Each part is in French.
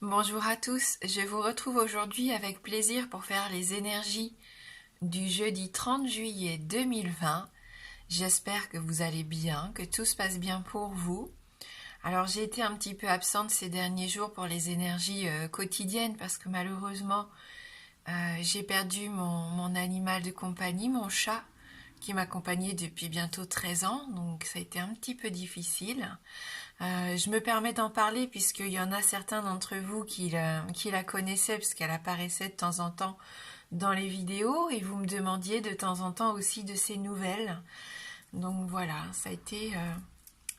Bonjour à tous, je vous retrouve aujourd'hui avec plaisir pour faire les énergies du jeudi 30 juillet 2020. J'espère que vous allez bien, que tout se passe bien pour vous. Alors j'ai été un petit peu absente ces derniers jours pour les énergies quotidiennes parce que malheureusement j'ai perdu mon animal de compagnie, mon chat, qui m'accompagnait depuis bientôt 13 ans, donc ça a été un petit peu difficile. Je me permets d'en parler puisqu'il y en a certains d'entre vous qui la connaissaient puisqu'elle apparaissait de temps en temps dans les vidéos et vous me demandiez de temps en temps aussi de ses nouvelles. Donc voilà, ça a été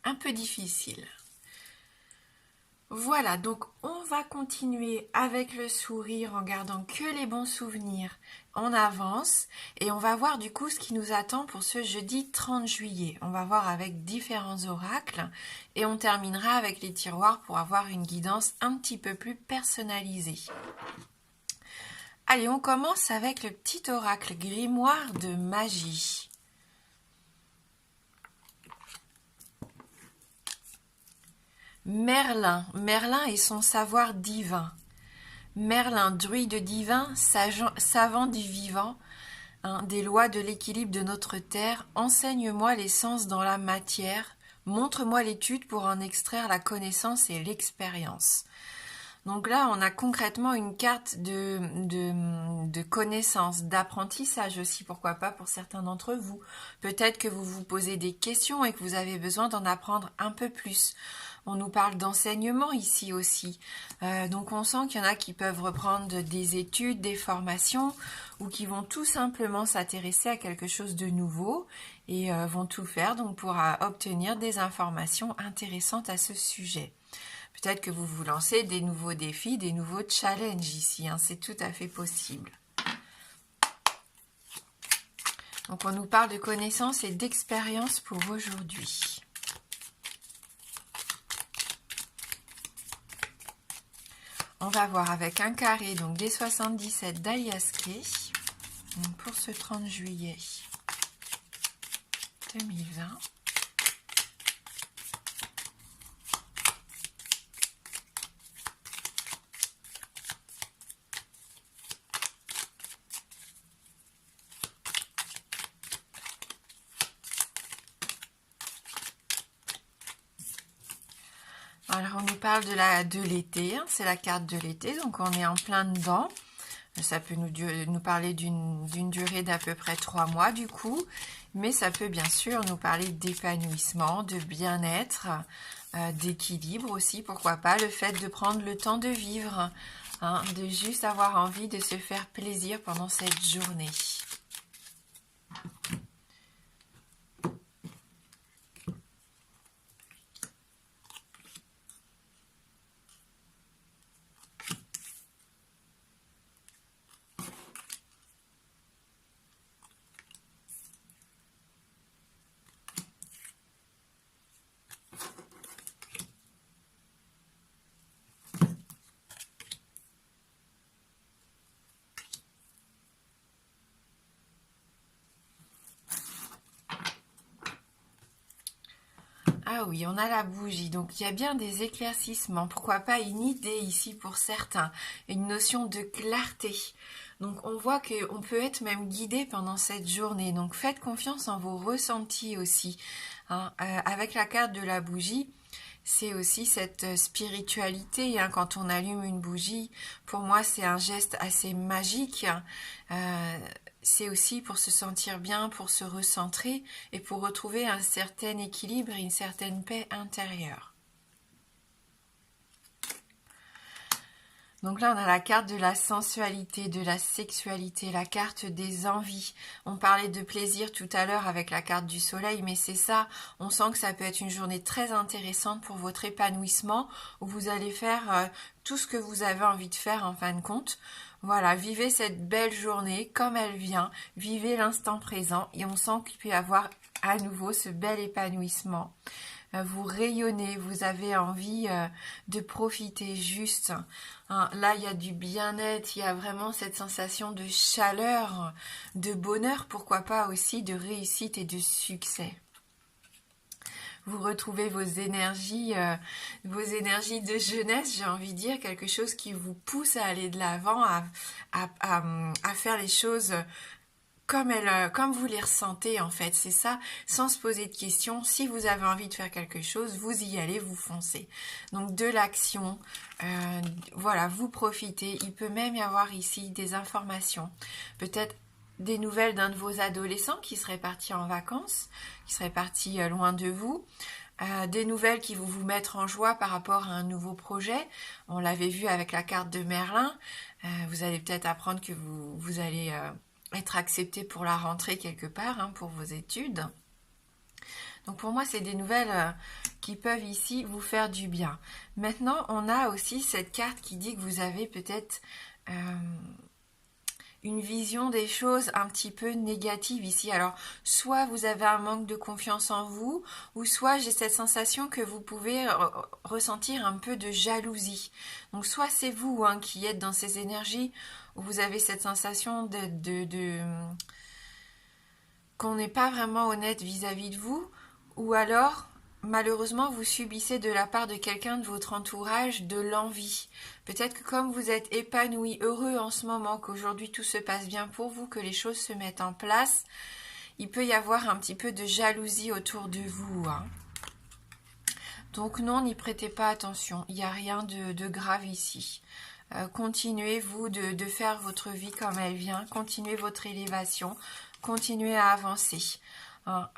un peu difficile. Voilà, donc on va continuer avec le sourire en gardant que les bons souvenirs. On avance et on va voir du coup ce qui nous attend pour ce jeudi 30 juillet. On va voir avec différents oracles et on terminera avec les tiroirs pour avoir une guidance un petit peu plus personnalisée. Allez, on commence avec le petit oracle grimoire de magie. Merlin, Merlin et son savoir divin. Merlin, druide divin, savant du vivant, des lois de l'équilibre de notre terre, enseigne-moi les sens dans la matière, montre-moi l'étude pour en extraire la connaissance et l'expérience. Donc là, on a concrètement une carte de connaissance, d'apprentissage aussi, pourquoi pas pour certains d'entre vous. Peut-être que vous vous posez des questions et que vous avez besoin d'en apprendre un peu plus. On nous parle d'enseignement ici aussi. Donc on sent qu'il y en a qui peuvent reprendre des études, des formations, ou qui vont tout simplement s'intéresser à quelque chose de nouveau et vont tout faire donc pour obtenir des informations intéressantes à ce sujet. Peut-être que vous vous lancez des nouveaux défis, des nouveaux challenges ici, c'est tout à fait possible. Donc on nous parle de connaissances et d'expérience pour aujourd'hui. On va voir avec un carré, donc des 77 d'Aliaskré, pour ce 30 juillet 2020. Alors on nous parle de l'été, c'est la carte de l'été, donc on est en plein dedans. Ça peut nous parler d'une durée d'à peu près 3 mois du coup, mais ça peut bien sûr nous parler d'épanouissement, de bien-être, d'équilibre aussi, pourquoi pas, le fait de prendre le temps de vivre, de juste avoir envie de se faire plaisir pendant cette journée. Ah oui, on a la bougie, donc il y a bien des éclaircissements, pourquoi pas une idée ici pour certains, une notion de clarté. Donc on voit qu'on peut être même guidé pendant cette journée, donc faites confiance en vos ressentis aussi. Avec la carte de la bougie, c'est aussi cette spiritualité, quand on allume une bougie, pour moi c'est un geste assez magique. C'est aussi pour se sentir bien, pour se recentrer et pour retrouver un certain équilibre et une certaine paix intérieure. Donc là, on a la carte de la sensualité, de la sexualité, la carte des envies. On parlait de plaisir tout à l'heure avec la carte du soleil, mais c'est ça, on sent que ça peut être une journée très intéressante pour votre épanouissement, où vous allez faire tout ce que vous avez envie de faire en fin de compte. Voilà, vivez cette belle journée comme elle vient, vivez l'instant présent et on sent qu'il peut y avoir à nouveau ce bel épanouissement. Vous rayonnez, vous avez envie de profiter juste. Là, il y a du bien-être, il y a vraiment cette sensation de chaleur, de bonheur, pourquoi pas aussi de réussite et de succès. vous retrouvez vos énergies de jeunesse, j'ai envie de dire, quelque chose qui vous pousse à aller de l'avant, à faire les choses comme vous les ressentez en fait, c'est ça, sans se poser de questions. Si vous avez envie de faire quelque chose, vous y allez, vous foncez. Donc de l'action, voilà, vous profitez. Il peut même y avoir ici des informations, peut-être des nouvelles d'un de vos adolescents qui serait parti en vacances, qui serait parti loin de vous. Des nouvelles qui vont vous mettre en joie par rapport à un nouveau projet. On l'avait vu avec la carte de Merlin. Vous allez peut-être apprendre que vous allez être accepté pour la rentrée quelque part, hein, pour vos études. Donc pour moi, c'est des nouvelles qui peuvent ici vous faire du bien. Maintenant, on a aussi cette carte qui dit que vous avez peut-être une vision des choses un petit peu négative ici. Alors, soit vous avez un manque de confiance en vous, ou soit j'ai cette sensation que vous pouvez ressentir un peu de jalousie. Donc, soit c'est vous hein, qui êtes dans ces énergies où vous avez cette sensation qu'on n'est pas vraiment honnête vis-à-vis de vous, ou alors malheureusement vous subissez de la part de quelqu'un de votre entourage de l'envie. Peut-être que comme vous êtes épanoui, heureux en ce moment, qu'aujourd'hui tout se passe bien pour vous, que les choses se mettent en place, il peut y avoir un petit peu de jalousie autour de vous. Hein. Donc non, n'y prêtez pas attention, il n'y a rien de grave ici. Continuez vous de faire votre vie comme elle vient, continuez votre élévation, continuez à avancer. Hein,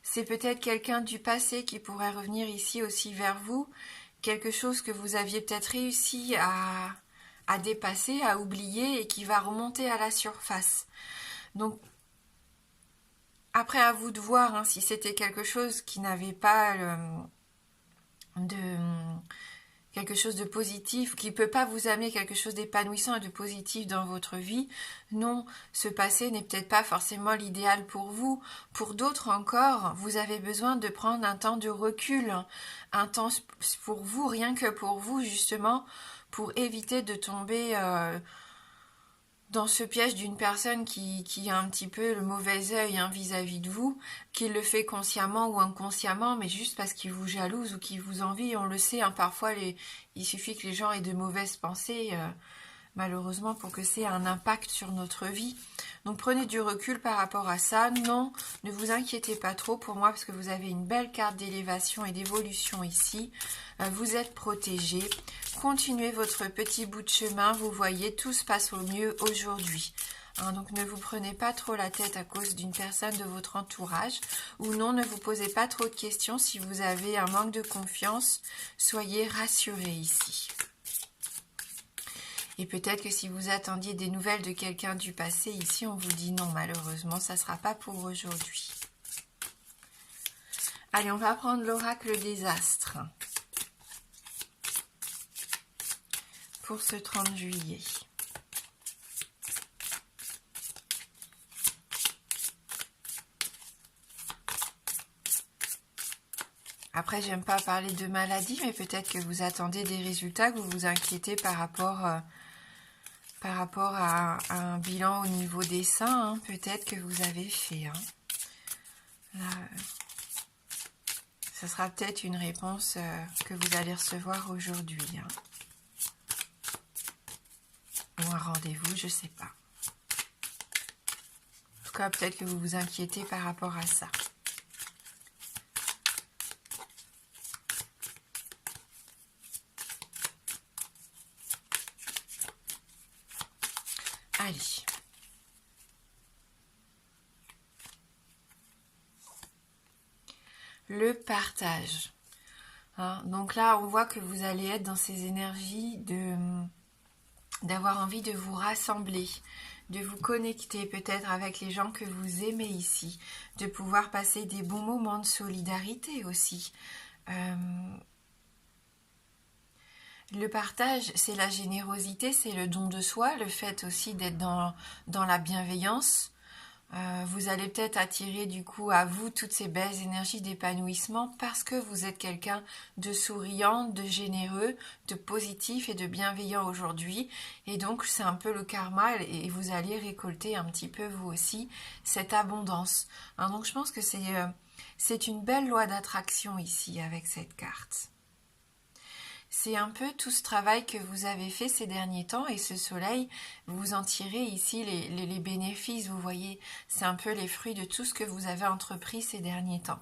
c'est peut-être quelqu'un du passé qui pourrait revenir ici aussi vers vous, quelque chose que vous aviez peut-être réussi à dépasser, à oublier et qui va remonter à la surface. Donc après à vous de voir hein, si c'était quelque chose qui n'avait pas quelque chose de positif, qui ne peut pas vous amener quelque chose d'épanouissant et de positif dans votre vie. Non, ce passé n'est peut-être pas forcément l'idéal pour vous. Pour d'autres encore, vous avez besoin de prendre un temps de recul, un temps pour vous, rien que pour vous, justement, pour éviter de tomber dans ce piège d'une personne qui a un petit peu le mauvais œil hein, vis-à-vis de vous, qu'il le fait consciemment ou inconsciemment, mais juste parce qu'il vous jalouse ou qu'il vous envie. On le sait, hein, parfois il suffit que les gens aient de mauvaises pensées, malheureusement, pour que ça ait un impact sur notre vie. Donc prenez du recul par rapport à ça. Non, ne vous inquiétez pas trop pour moi, parce que vous avez une belle carte d'élévation et d'évolution ici. Vous êtes protégé. Continuez votre petit bout de chemin. Vous voyez, tout se passe au mieux aujourd'hui. Hein, donc ne vous prenez pas trop la tête à cause d'une personne de votre entourage. Ou non, ne vous posez pas trop de questions. Si vous avez un manque de confiance, soyez rassurés ici. Et peut-être que si vous attendiez des nouvelles de quelqu'un du passé, ici on vous dit non, malheureusement, ça ne sera pas pour aujourd'hui. Allez, on va prendre l'oracle des astres pour ce 30 juillet. Après, j'aime pas parler de maladie, mais peut-être que vous attendez des résultats, que vous vous inquiétez par rapport à un bilan au niveau des seins, hein, peut-être que vous avez fait. Hein. Là, ce sera peut-être une réponse que vous allez recevoir aujourd'hui. Hein. Ou un rendez-vous, je sais pas. En tout cas, peut-être que vous vous inquiétez par rapport à ça. Allez. Le partage. Hein, donc là, on voit que vous allez être dans ces énergies d'avoir envie de vous rassembler, de vous connecter peut-être avec les gens que vous aimez ici, de pouvoir passer des bons moments de solidarité aussi. Le partage, c'est la générosité, c'est le don de soi, le fait aussi d'être dans la bienveillance. Vous allez peut-être attirer du coup à vous toutes ces belles énergies d'épanouissement parce que vous êtes quelqu'un de souriant, de généreux, de positif et de bienveillant aujourd'hui. Et donc c'est un peu le karma et vous allez récolter un petit peu vous aussi cette abondance. Hein, donc je pense que c'est C'est une belle loi d'attraction ici avec cette carte. C'est un peu tout ce travail que vous avez fait ces derniers temps et ce soleil, vous en tirez ici les bénéfices, vous voyez, c'est un peu les fruits de tout ce que vous avez entrepris ces derniers temps.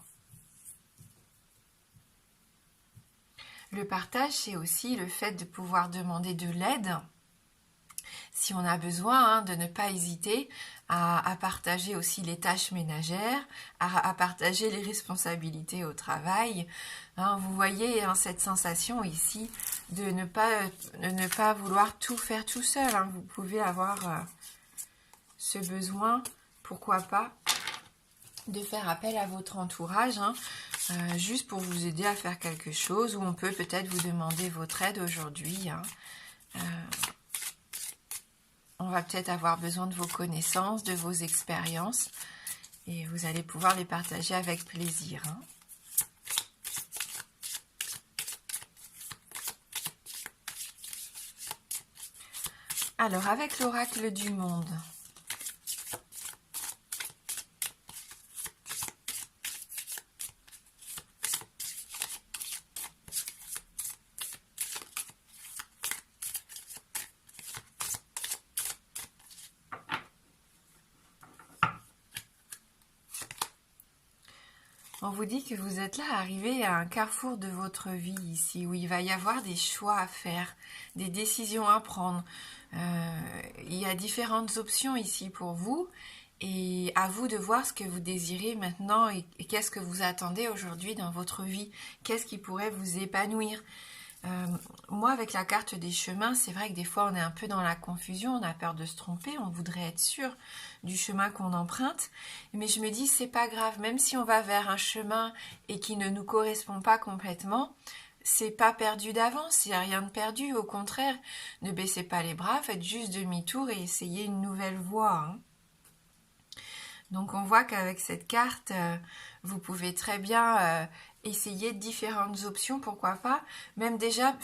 Le partage, c'est aussi le fait de pouvoir demander de l'aide. Si on a besoin, de ne pas hésiter à partager aussi les tâches ménagères, à partager les responsabilités au travail. Vous voyez cette sensation ici de ne pas vouloir tout faire tout seul. Vous pouvez avoir ce besoin, pourquoi pas, de faire appel à votre entourage, juste pour vous aider à faire quelque chose, ou on peut peut-être vous demander votre aide aujourd'hui. On va peut-être avoir besoin de vos connaissances, de vos expériences, et vous allez pouvoir les partager avec plaisir. Alors, avec l'oracle du monde, on vous dit que vous êtes là, arrivé à un carrefour de votre vie ici, où il va y avoir des choix à faire, des décisions à prendre. Il y a différentes options ici pour vous, et à vous de voir ce que vous désirez maintenant et qu'est-ce que vous attendez aujourd'hui dans votre vie, qu'est-ce qui pourrait vous épanouir. Moi, avec la carte des chemins, c'est vrai que des fois, on est un peu dans la confusion, on a peur de se tromper, on voudrait être sûr du chemin qu'on emprunte. Mais je me dis, c'est pas grave, même si on va vers un chemin et qui ne nous correspond pas complètement, c'est pas perdu d'avance, il n'y a rien de perdu. Au contraire, ne baissez pas les bras, faites juste demi-tour et essayez une nouvelle voie. Donc on voit qu'avec cette carte, vous pouvez très bien essayer différentes options, pourquoi pas. Même déjà,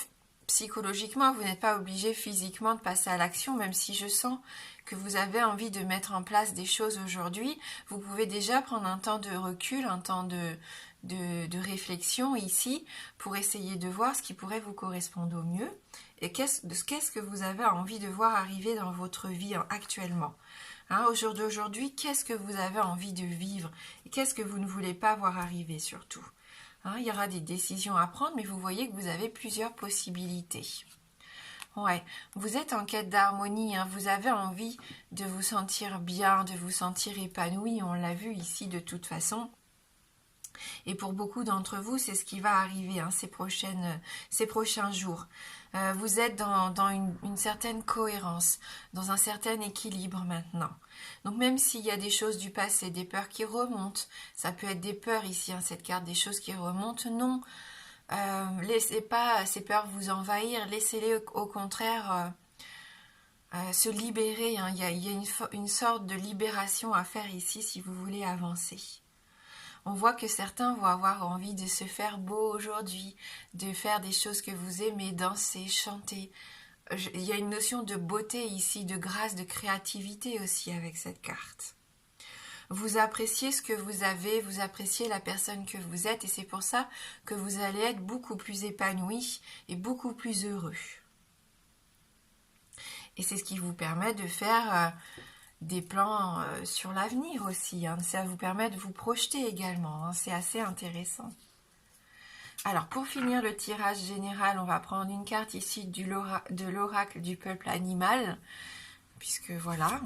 psychologiquement, vous n'êtes pas obligé physiquement de passer à l'action, même si je sens que vous avez envie de mettre en place des choses aujourd'hui. Vous pouvez déjà prendre un temps de recul, un temps de réflexion ici, pour essayer de voir ce qui pourrait vous correspondre au mieux. Et qu'est-ce que vous avez envie de voir arriver dans votre vie actuellement. Au jour d'aujourd'hui, qu'est-ce que vous avez envie de vivre et qu'est-ce que vous ne voulez pas voir arriver surtout. Il y aura des décisions à prendre, mais vous voyez que vous avez plusieurs possibilités. Ouais, vous êtes en quête d'harmonie, vous avez envie de vous sentir bien, de vous sentir épanoui, on l'a vu ici de toute façon. Et pour beaucoup d'entre vous, c'est ce qui va arriver ces prochains jours. Vous êtes dans une certaine cohérence, dans un certain équilibre maintenant. Donc même s'il y a des choses du passé, des peurs qui remontent, ça peut être des peurs ici, cette carte, des choses qui remontent, non. Laissez pas ces peurs vous envahir, laissez-les au contraire se libérer. Il y a une sorte de libération à faire ici si vous voulez avancer. On voit que certains vont avoir envie de se faire beau aujourd'hui, de faire des choses que vous aimez, danser, chanter. Il y a une notion de beauté ici, de grâce, de créativité aussi avec cette carte. Vous appréciez ce que vous avez, vous appréciez la personne que vous êtes et c'est pour ça que vous allez être beaucoup plus épanoui et beaucoup plus heureux. Et c'est ce qui vous permet de faire des plans sur l'avenir aussi. Ça vous permet de vous projeter également. C'est assez intéressant. Alors, pour finir le tirage général, on va prendre une carte ici de l'oracle du peuple animal. Puisque voilà,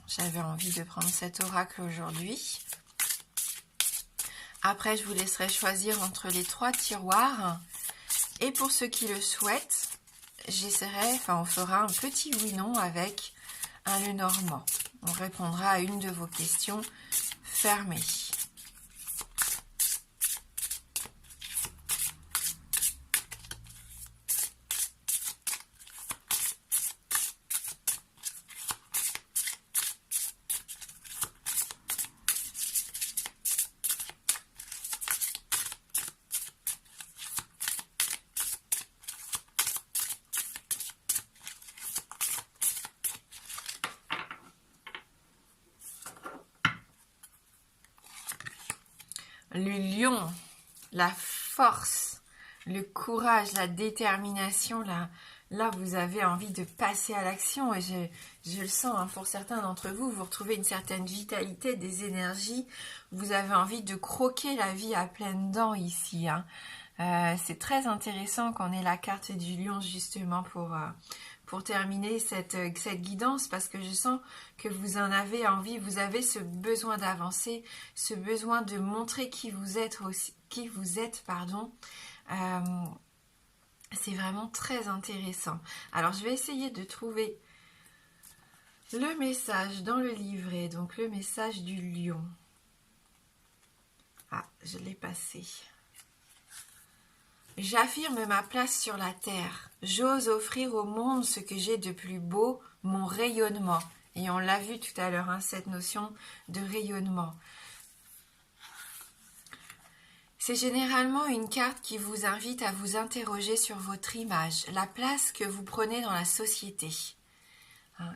j'avais envie de prendre cet oracle aujourd'hui. Après, je vous laisserai choisir entre les 3 tiroirs. Et pour ceux qui le souhaitent, on fera un petit oui-non avec un Lenormand. On répondra à une de vos questions fermées. Le lion, la force, le courage, la détermination, là vous avez envie de passer à l'action et je le sens, hein, pour certains d'entre vous, vous retrouvez une certaine vitalité, des énergies, vous avez envie de croquer la vie à pleines dents ici, hein. C'est très intéressant qu'on ait la carte du lion justement pour terminer cette guidance, parce que je sens que vous en avez envie, vous avez ce besoin d'avancer, ce besoin de montrer qui vous êtes aussi, pardon. C'est vraiment très intéressant. Alors je vais essayer de trouver le message dans le livret, donc le message du lion. Ah, je l'ai passé. J'affirme ma place sur la terre. J'ose offrir au monde ce que j'ai de plus beau, mon rayonnement. Et on l'a vu tout à l'heure, hein, cette notion de rayonnement. C'est généralement une carte qui vous invite à vous interroger sur votre image, la place que vous prenez dans la société.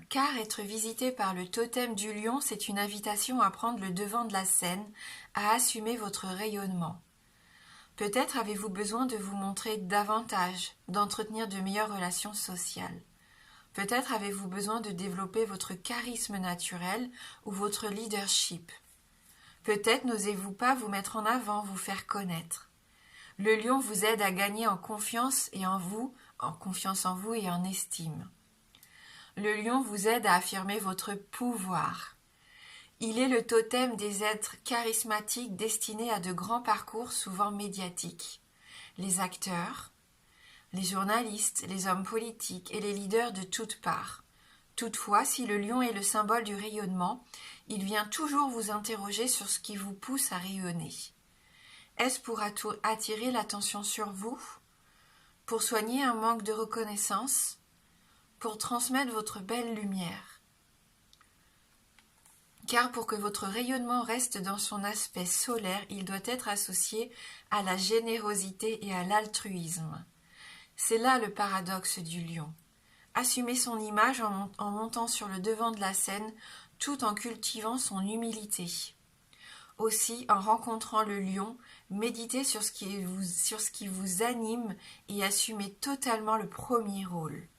Car être visité par le totem du lion, c'est une invitation à prendre le devant de la scène, à assumer votre rayonnement. Peut-être avez-vous besoin de vous montrer davantage, d'entretenir de meilleures relations sociales. Peut-être avez-vous besoin de développer votre charisme naturel ou votre leadership. Peut-être n'osez-vous pas vous mettre en avant, vous faire connaître. Le lion vous aide à gagner en confiance et en confiance en vous et en estime. Le lion vous aide à affirmer votre pouvoir. Il est le totem des êtres charismatiques destinés à de grands parcours souvent médiatiques. Les acteurs, les journalistes, les hommes politiques et les leaders de toutes parts. Toutefois, si le lion est le symbole du rayonnement, il vient toujours vous interroger sur ce qui vous pousse à rayonner. Est-ce pour attirer l'attention sur vous? Pour soigner un manque de reconnaissance? Pour transmettre votre belle lumière? Car pour que votre rayonnement reste dans son aspect solaire, il doit être associé à la générosité et à l'altruisme. C'est là le paradoxe du lion. Assumer son image en montant sur le devant de la scène, tout en cultivant son humilité. Aussi, en rencontrant le lion, méditez sur ce qui vous anime et assumez totalement le premier rôle.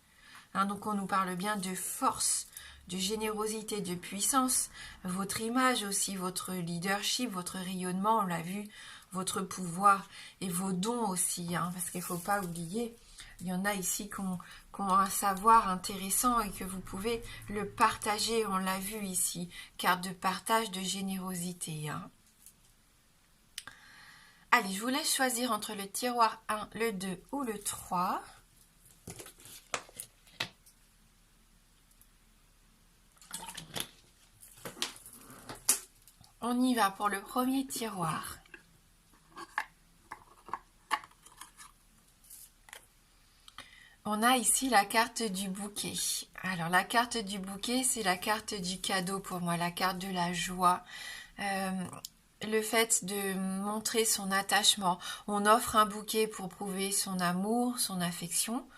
Donc on nous parle bien de force, de générosité, de puissance, votre image aussi, votre leadership, votre rayonnement, on l'a vu, votre pouvoir et vos dons aussi, parce qu'il ne faut pas oublier, il y en a ici qui ont un savoir intéressant et que vous pouvez le partager, on l'a vu ici, carte de partage, de générosité. Allez, je vous laisse choisir entre le tiroir 1, le 2 ou le 3. On y va pour le premier tiroir. On a ici la carte du bouquet. Alors la carte du bouquet, c'est la carte du cadeau pour moi, la carte de la joie. Le fait de montrer son attachement. On offre un bouquet pour prouver son amour, son affection.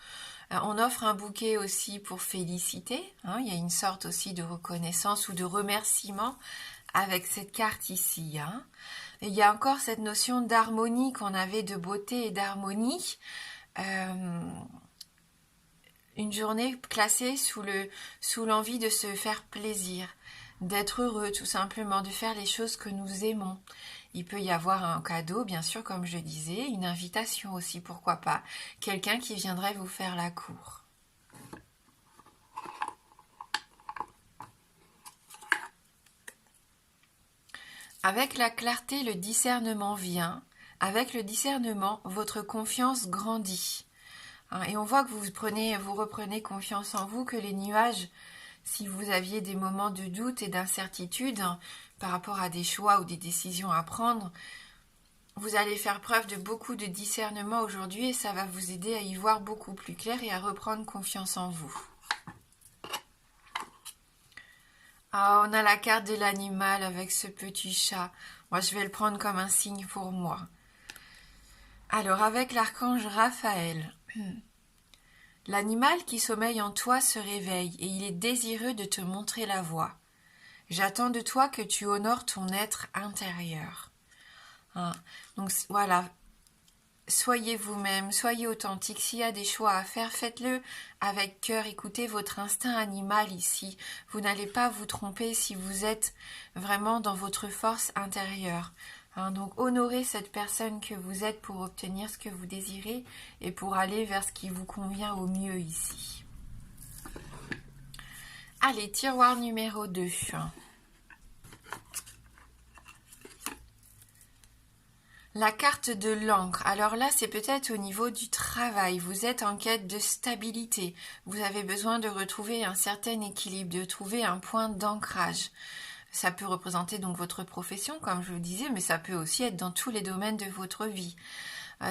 On offre un bouquet aussi pour féliciter. Il y a une sorte aussi de reconnaissance ou de remerciement avec cette carte ici. Il y a encore cette notion d'harmonie qu'on avait, de beauté et d'harmonie. Une journée classée sous l'envie de se faire plaisir, d'être heureux tout simplement, de faire les choses que nous aimons. Il peut y avoir un cadeau, bien sûr, comme je disais, une invitation aussi, pourquoi pas, quelqu'un qui viendrait vous faire la cour. Avec la clarté, le discernement vient. Avec le discernement, votre confiance grandit. Et on voit que vous reprenez confiance en vous, que les nuages, si vous aviez des moments de doute et d'incertitude par rapport à des choix ou des décisions à prendre, vous allez faire preuve de beaucoup de discernement aujourd'hui et ça va vous aider à y voir beaucoup plus clair et à reprendre confiance en vous. On a la carte de l'animal avec ce petit chat. Moi, je vais le prendre comme un signe pour moi. Alors, avec l'archange Raphaël, l'animal qui sommeille en toi se réveille et il est désireux de te montrer la voie. J'attends de toi que tu honores ton être intérieur. hein. Donc voilà, soyez vous-même, soyez authentique. S'il y a des choix à faire, faites-le avec cœur. Écoutez votre instinct animal ici. Vous n'allez pas vous tromper si vous êtes vraiment dans votre force intérieure. Hein, donc honorez cette personne que vous êtes pour obtenir ce que vous désirez et pour aller vers ce qui vous convient au mieux ici. Allez, tiroir numéro 2. La carte de l'encre. Alors là, c'est peut-être au niveau du travail. Vous êtes en quête de stabilité. Vous avez besoin de retrouver un certain équilibre, de trouver un point d'ancrage. Ça peut représenter donc votre profession, comme je vous disais, mais ça peut aussi être dans tous les domaines de votre vie.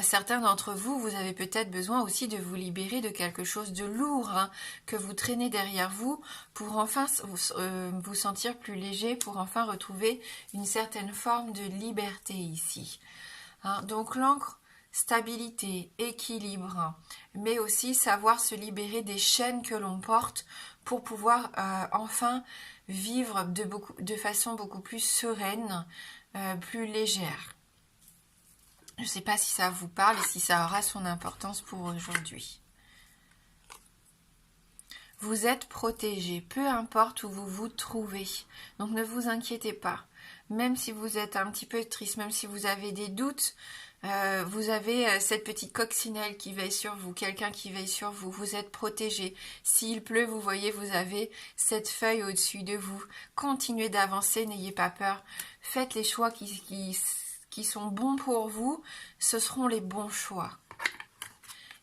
Certains d'entre vous, vous avez peut-être besoin aussi de vous libérer de quelque chose de lourd hein, que vous traînez derrière vous pour enfin vous sentir plus léger, pour enfin retrouver une certaine forme de liberté ici. Hein, donc l'encre, stabilité, équilibre, hein, mais aussi savoir se libérer des chaînes que l'on porte pour pouvoir enfin vivre de façon beaucoup plus sereine, plus légère. Je ne sais pas si ça vous parle et si ça aura son importance pour aujourd'hui. Vous êtes protégé, peu importe où vous vous trouvez. Donc ne vous inquiétez pas. Même si vous êtes un petit peu triste, même si vous avez des doutes, vous avez cette petite coccinelle qui veille sur vous, quelqu'un qui veille sur vous, vous êtes protégé. S'il pleut, vous voyez, vous avez cette feuille au-dessus de vous. Continuez d'avancer, n'ayez pas peur. Faites les choix qui sont bons pour vous, ce seront les bons choix.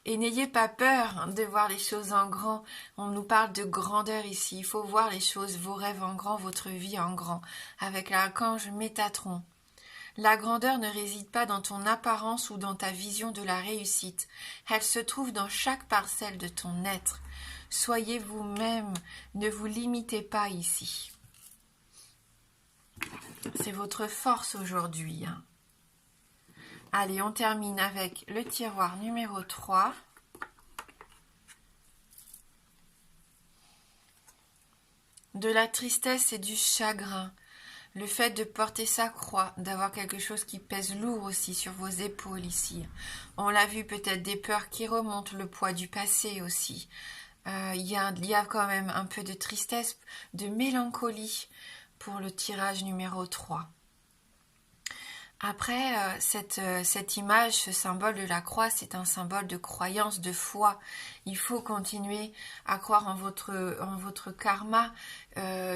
Et n'ayez pas peur de voir les choses en grand. On nous parle de grandeur ici. Il faut voir les choses, vos rêves en grand, votre vie en grand. Avec l'archange Métatron. La grandeur ne réside pas dans ton apparence ou dans ta vision de la réussite. Elle se trouve dans chaque parcelle de ton être. Soyez vous-même. Ne vous limitez pas ici. C'est votre force aujourd'hui, hein. Allez, on termine avec le tiroir numéro 3. De la tristesse et du chagrin. Le fait de porter sa croix, d'avoir quelque chose qui pèse lourd aussi sur vos épaules ici. On l'a vu, peut-être des peurs qui remontent, le poids du passé aussi. Il y a quand même un peu de tristesse, de mélancolie pour le tirage numéro 3. Après, cette image, ce symbole de la croix, c'est un symbole de croyance, de foi. Il faut continuer à croire en votre karma.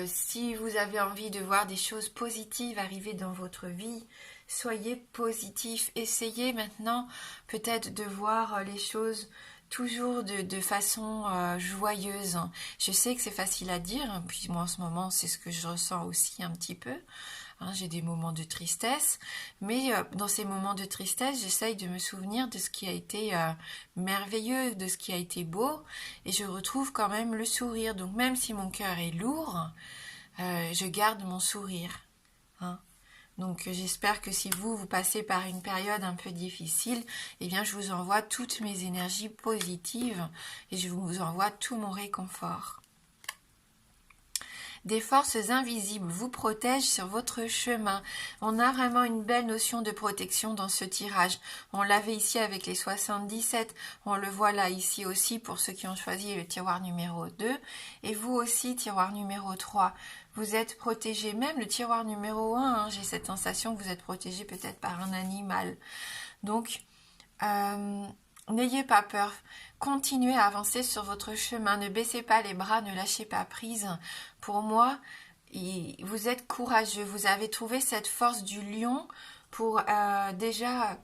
Si vous avez envie de voir des choses positives arriver dans votre vie, soyez positif. Essayez maintenant peut-être de voir les choses toujours de façon joyeuse. Je sais que c'est facile à dire, puis moi en ce moment, c'est ce que je ressens aussi un petit peu. Hein, j'ai des moments de tristesse, mais dans ces moments de tristesse, j'essaye de me souvenir de ce qui a été merveilleux, de ce qui a été beau, et je retrouve quand même le sourire. Donc même si mon cœur est lourd, je garde mon sourire. Hein. Donc j'espère que si vous passez par une période un peu difficile, eh bien je vous envoie toutes mes énergies positives et je vous envoie tout mon réconfort. Des forces invisibles vous protègent sur votre chemin. On a vraiment une belle notion de protection dans ce tirage. On l'avait ici avec les 77, on le voit là ici aussi pour ceux qui ont choisi le tiroir numéro 2. Et vous aussi, tiroir numéro 3, vous êtes protégé. Même le tiroir numéro 1, hein, j'ai cette sensation que vous êtes protégé peut-être par un animal. Donc, n'ayez pas peur. Continuez à avancer sur votre chemin. Ne baissez pas les bras, ne lâchez pas prise. Pour moi, vous êtes courageux. Vous avez trouvé cette force du lion pour déjà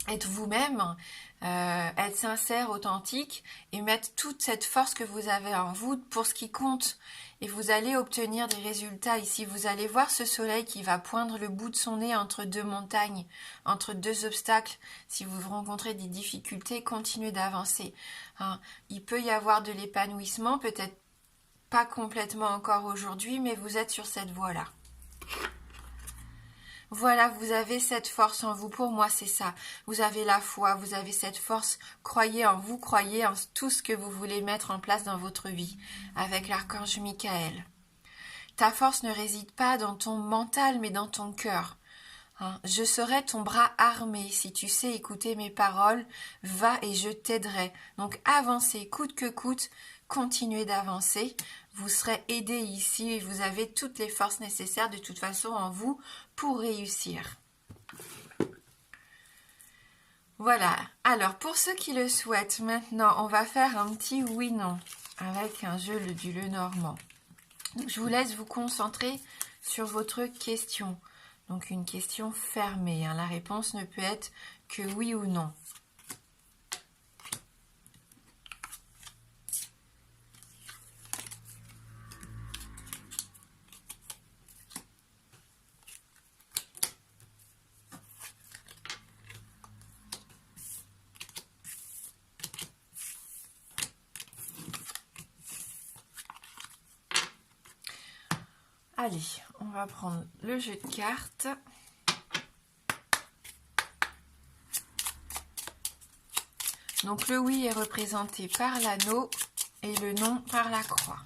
être vous-même, être sincère, authentique et mettre toute cette force que vous avez en vous pour ce qui compte. Et vous allez obtenir des résultats ici. Vous allez voir ce soleil qui va poindre le bout de son nez entre deux montagnes, entre deux obstacles. Si vous rencontrez des difficultés, continuez d'avancer. Hein. Il peut y avoir de l'épanouissement, peut-être pas complètement encore aujourd'hui, mais vous êtes sur cette voie-là. Voilà, vous avez cette force en vous. Pour moi, c'est ça. Vous avez la foi, vous avez cette force. Croyez en vous, croyez en tout ce que vous voulez mettre en place dans votre vie, avec l'archange Michael. Ta force ne réside pas dans ton mental, mais dans ton cœur. Hein. Je serai ton bras armé. Si tu sais écouter mes paroles, va et je t'aiderai. Donc avancez, coûte que coûte, continuez d'avancer. Vous serez aidé ici et vous avez toutes les forces nécessaires de toute façon en vous pour réussir. Voilà. Alors pour ceux qui le souhaitent, maintenant on va faire un petit oui-non avec un jeu du Lenormand. Donc, je vous laisse vous concentrer sur votre question. Donc une question fermée. Hein. La réponse ne peut être que oui ou non. Allez, on va prendre le jeu de cartes. Donc le oui est représenté par l'anneau et le non par la croix.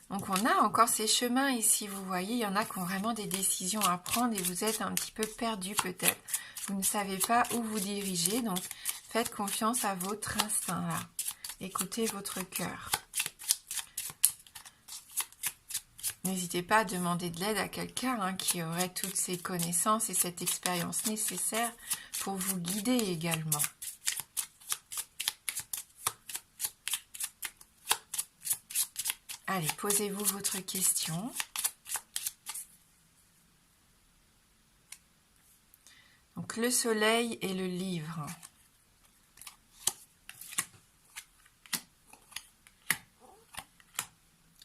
Donc on a encore ces chemins ici, vous voyez, il y en a qui ont vraiment des décisions à prendre et vous êtes un petit peu perdu peut-être. Vous ne savez pas où vous diriger, donc faites confiance à votre instinct là. Écoutez votre cœur. N'hésitez pas à demander de l'aide à quelqu'un qui aurait toutes ces connaissances et cette expérience nécessaire pour vous guider également. Allez, posez-vous votre question. Donc le soleil et le livre.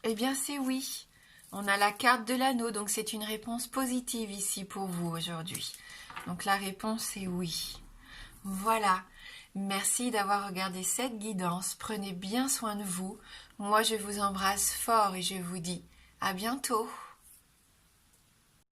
Eh bien c'est oui. On a la carte de l'anneau, donc c'est une réponse positive ici pour vous aujourd'hui. Donc la réponse est oui. Voilà. Merci d'avoir regardé cette guidance. Prenez bien soin de vous. Moi, je vous embrasse fort et je vous dis à bientôt.